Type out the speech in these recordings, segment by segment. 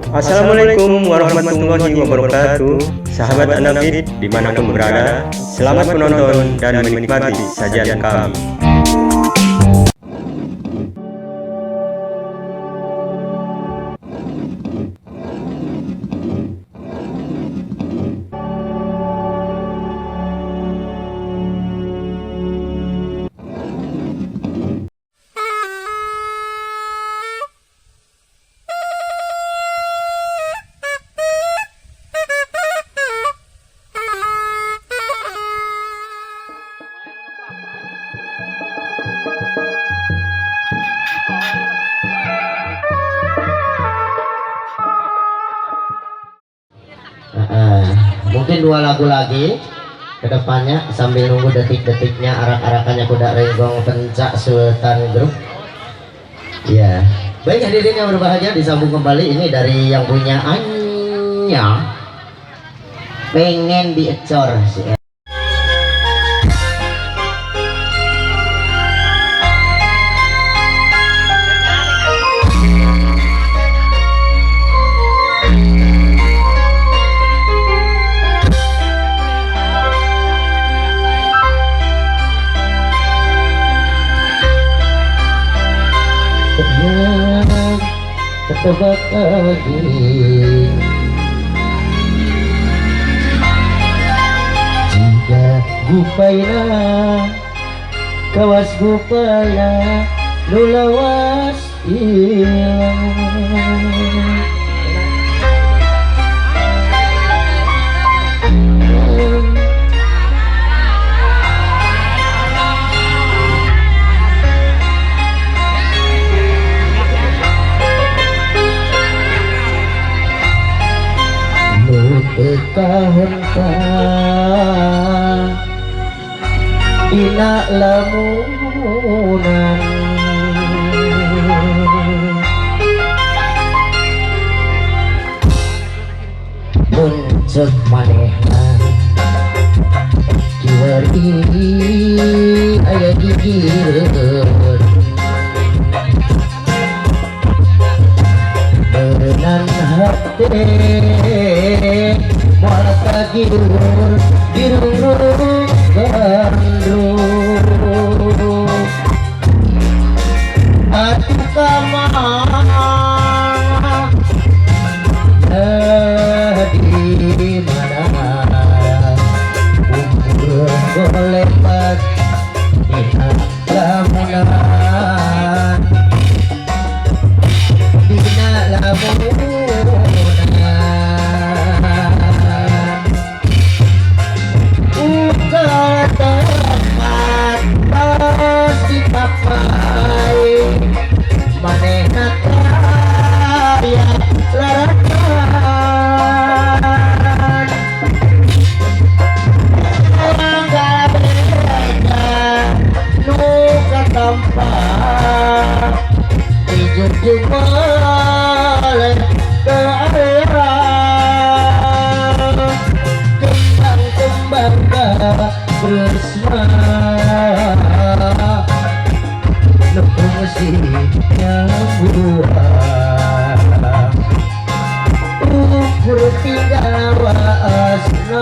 Assalamualaikum warahmatullahi wabarakatuh. Sahabat Anafit dimanapun berada, selamat menonton dan menikmati sajian kami. Mungkin 2 lagu lagi ke depannya sambil nunggu detik-detiknya arak-arakannya kuda renggong pencak Sultan Group. Ya, baik hadirin yang berbahagia, disambung kembali ini dari yang punya Anya pengen diecor sih. Ketebak lagi jika gupayna kawas gupaya lulawas ilang tahun dina lamunan muncul manehna kiwar ini aya gigireun berenang hati moal kagiur dirurung gandrung atuh kamana di mana umur golepat dina lamunan dina lamunan manehna kaya larakan gabena nu katampa dijunjung oleh keadaan kembang-kembang bersama musiknya buah ukur tinggal wasna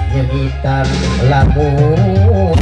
nyanyitan lamunan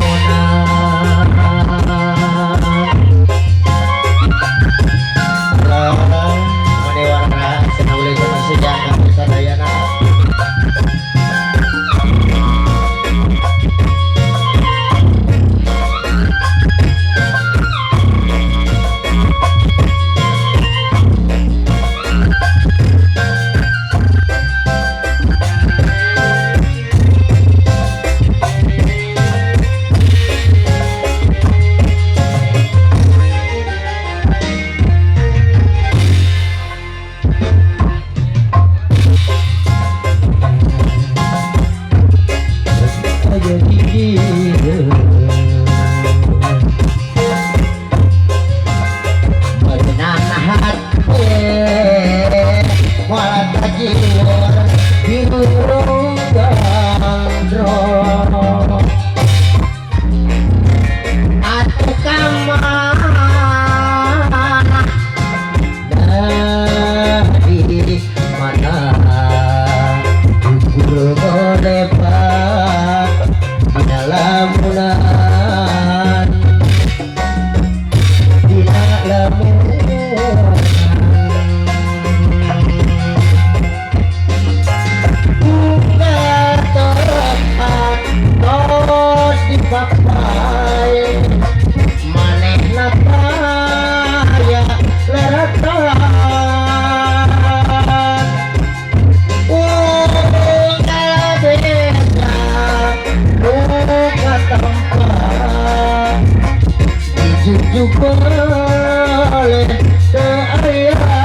boleh keayaan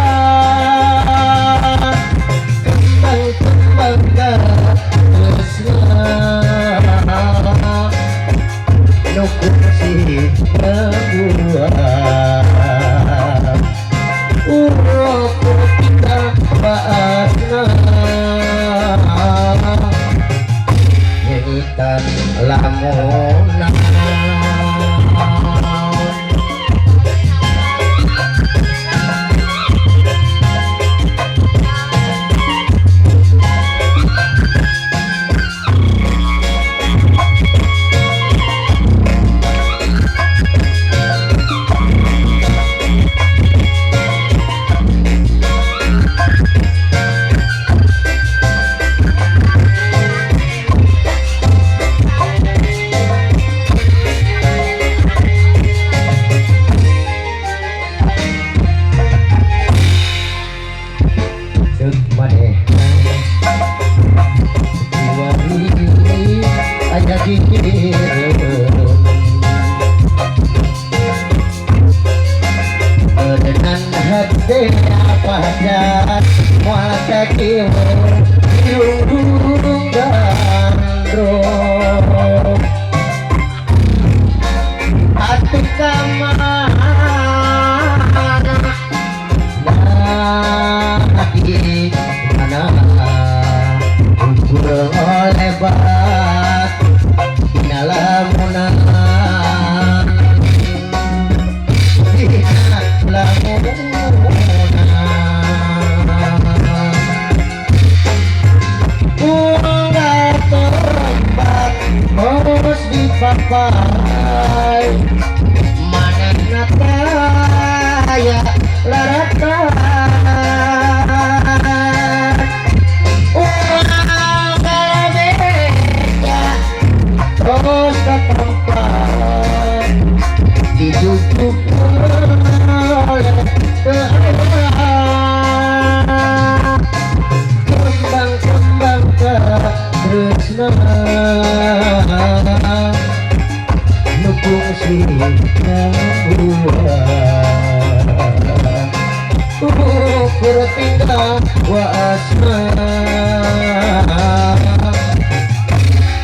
kembang-kembang tresna nukung si kebuah kita baasna nyanyikan lamunan papai manehna kaya laratan urang kalabeda terus ke tempat dijujuk oleh keayaan kembang-kembang tresna nukung si kebuah kurtinggal waasna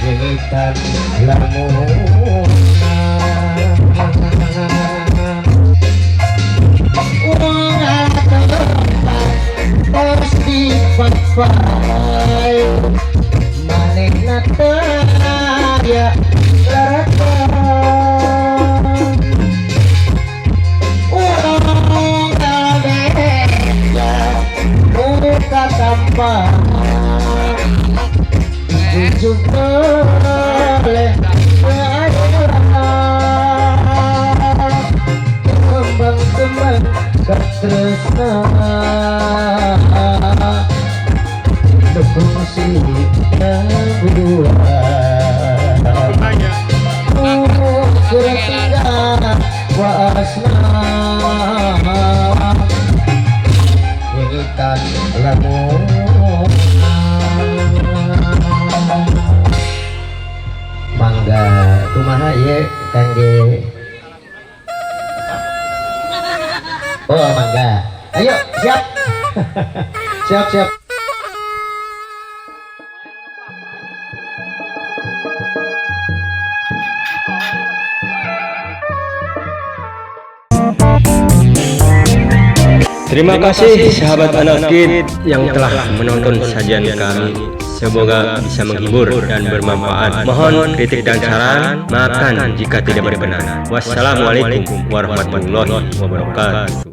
nyanyikan lamunan urang tempat terus dipapai manehna kaya laratan urang kalabeda muka tampak dijujuk oleh keayaan kembang-kembang tresna nukung si kebuah kurtinggal waasna nyanyikan lamunan mangga kumaha ye kangge oh mangga ayo siap siap Terima kasih sahabat Anakit yang telah menonton sajian kami. Semoga bisa menghibur dan bermanfaat. Mohon kritik dan saran, maafkan jika tidak berkenan. Wassalamualaikum warahmatullahi wabarakatuh.